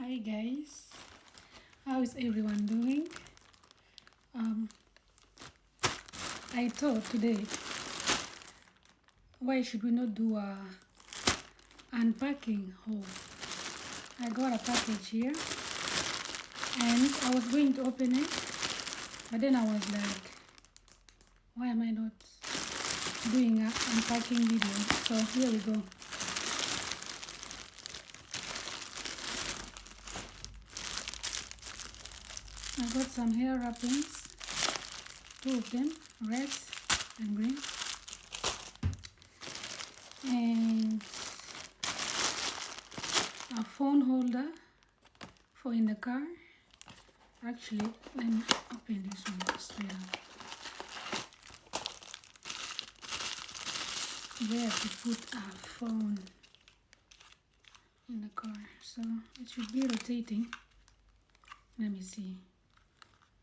Hi guys, how is everyone doing? I thought today, why should we not do a unpacking haul? I got a package here and I was going to open it, but then I was like, why am I not doing an unpacking video? So here we go. I got some hair wrappings, two of them, red and green, and a phone holder for in the car. Actually, let me open this one straight up. Where to put a phone in the car, so it should be rotating. Let me see.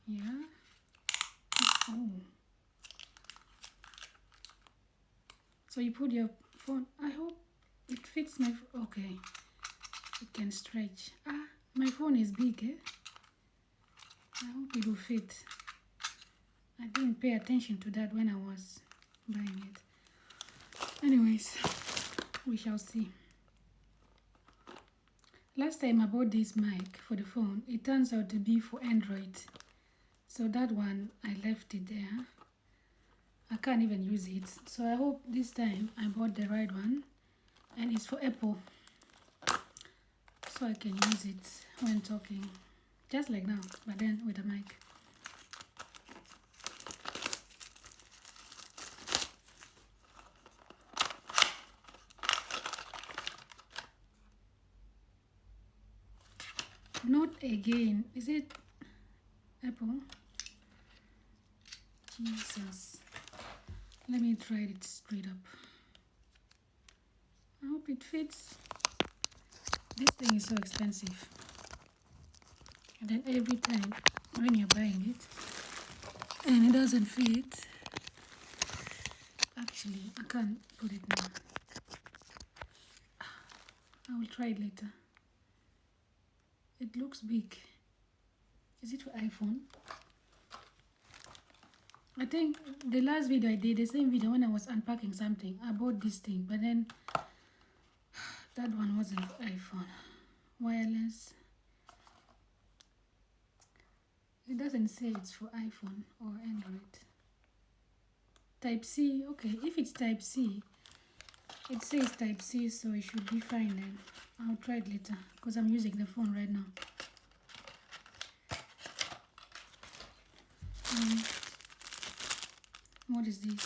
Yeah. Oh. So you put your phone. I hope it fits my. Okay. It can stretch. My phone is big, eh? I hope it will fit. I didn't pay attention to that when I was buying it. Anyways, we shall see. Last time I bought this mic for the phone, it turns out to be for Android. So that one, I left it there. I can't even use it. So I hope this time I bought the right one. And it's for Apple. So I can use it when talking. Just like now, but then with a mic. Not again. Is it Apple? Jesus. Let me try it straight up. I hope it fits. This thing is so expensive. And then every time when you're buying it and it doesn't fit, actually I can't put it now. I will try it later. It looks big. Is it for iPhone? I think the last video I did, the same video when I was unpacking something, I bought this thing, but then that one wasn't for iPhone. Wireless. It doesn't say it's for iPhone or Android. Type C, okay, if it's Type C, it says Type C, so it should be fine then. I'll try it later, because I'm using the phone right now. What is this?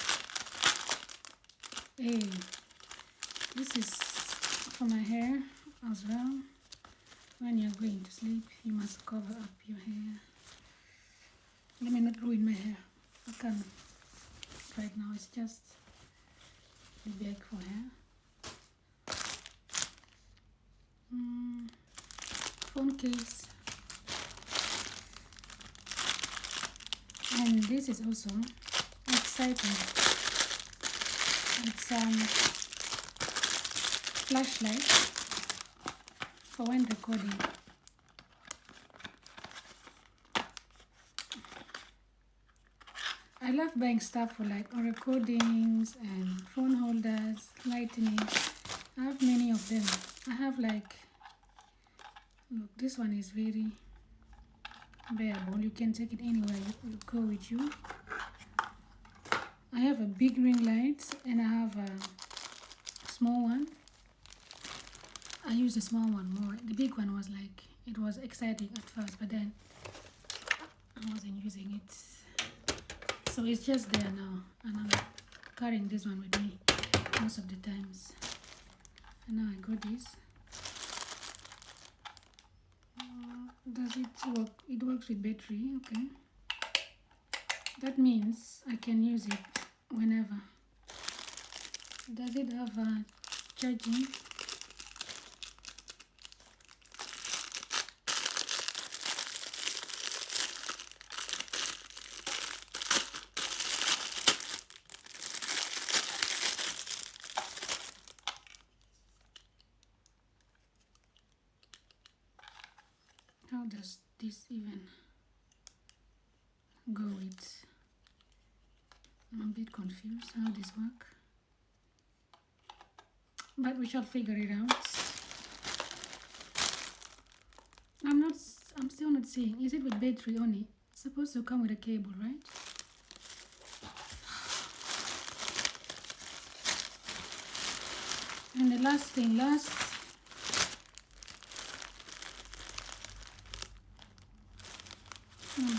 Hey, this is for my hair as well. When you're going to sleep, you must cover up your hair. Let me not ruin my hair. I can't right now, it's just the bag for hair. Phone case. And this is also exciting. It's flashlight for when recording. I love buying stuff for like recordings and phone holders, lightning. I have many of them. I have like, look, this one is very bearable. You can take it anywhere you go with you. I have a big ring light and I have a small one. I use the small one more. The big one was like, it was exciting at first, but then I wasn't using it. So it's just there now, and I'm carrying this one with me most of the times. And now I got this. Does it work? It works with battery, okay. That means I can use it whenever. Does it have a charging? How does this even go with? I'm a bit confused how this works, but we shall figure it out. I'm still not seeing. Is it with battery only? It's supposed to come with a cable, right? And the last thing, I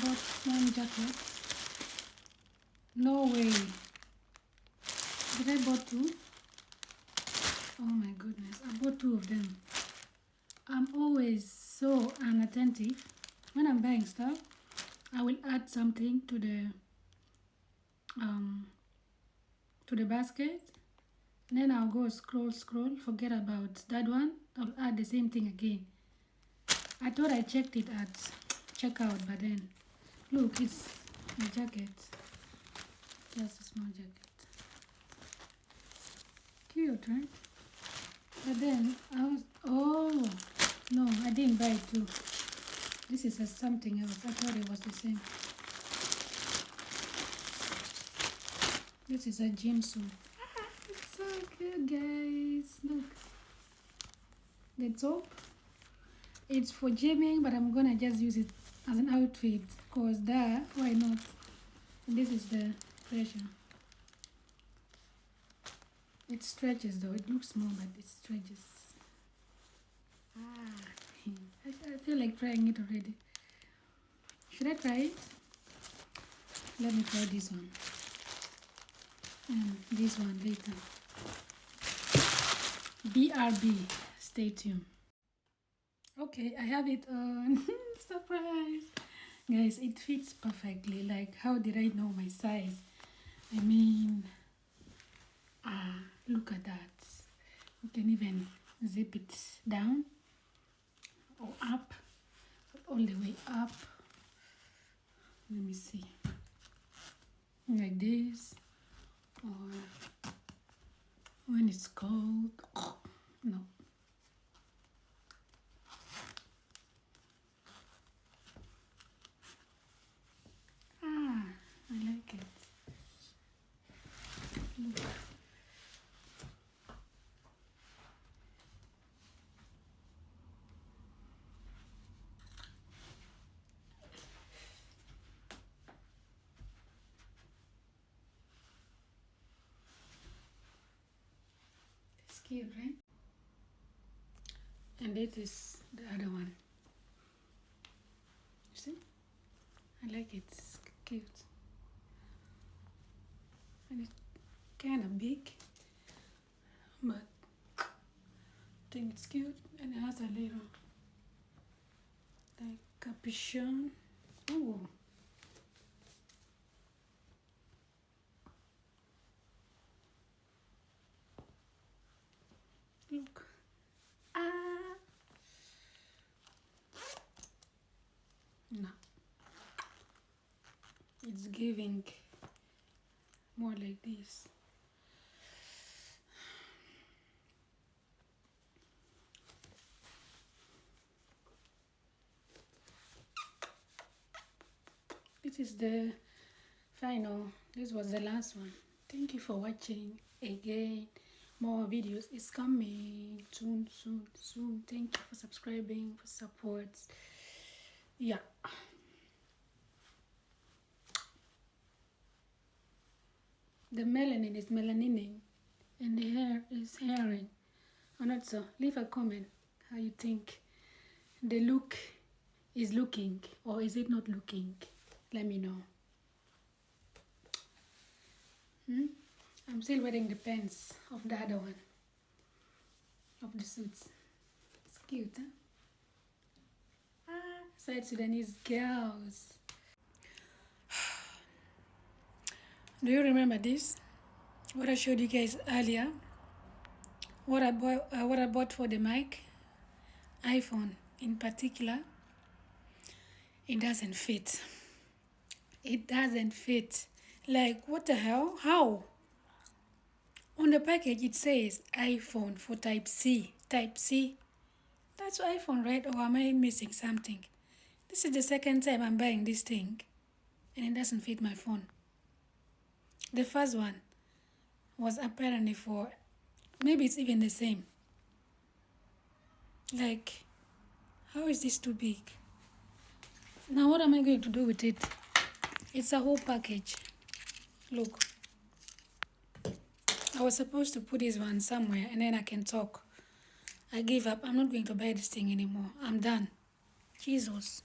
bought one jacket. No way. Did I bought two? Oh my goodness, I bought two of them. I'm always so unattentive. When I'm buying stuff, I will add something to the basket. And then I'll go scroll, forget about that one. I'll add the same thing again. I thought I checked it at checkout, but then look, it's a jacket. Just a small jacket. Cute, right? But then I was, oh no, I didn't buy it too. This is something else. I thought it was the same. This is a gym suit. It's so cute, guys. Look, the top. It's for gymming, but I'm gonna just use it as an outfit. Cause there, why not? And this is the pressure. It stretches though. It looks small, but it stretches. I feel like trying it already. Should I try it? Let me try this one. And this one later. BRB. Stay tuned. Okay, I have it on. Surprise! Guys, it fits perfectly. Like, how did I know my size? I mean, look at that. You can even zip it down or up, all the way up. Let me see. Like this, or when it's cold. No. I like it. Look. It's cute, right? And this is the other one. You see? I like it. It's cute. And it's kind of big, but I think it's cute. And it has a little like capuchon. Oh, look. No, it's giving more like this. This is the final. This was the last one. Thank you for watching. Again, more videos is coming soon. Thank you for subscribing, for support. Yeah. The melanin is melanining and the hair is hairing. Or not so. Leave a comment how you think the look is looking, or is it not looking. Let me know. I'm still wearing the pants of the other one, of the suits. It's cute, huh? South Sudanese girls. Do you remember this? What I showed you guys earlier? What I bought for the mic, iPhone in particular. It doesn't fit. It doesn't fit. Like, what the hell? How? On the package it says iPhone for Type C. Type C. That's iPhone, right? Or am I missing something? This is the second time I'm buying this thing and it doesn't fit my phone. The first one was apparently for, maybe it's even the same. Like, how is this too big? Now what am I going to do with it? It's a whole package. Look. I was supposed to put this one somewhere and then I can talk. I gave up. I'm not going to buy this thing anymore. I'm done. Jesus.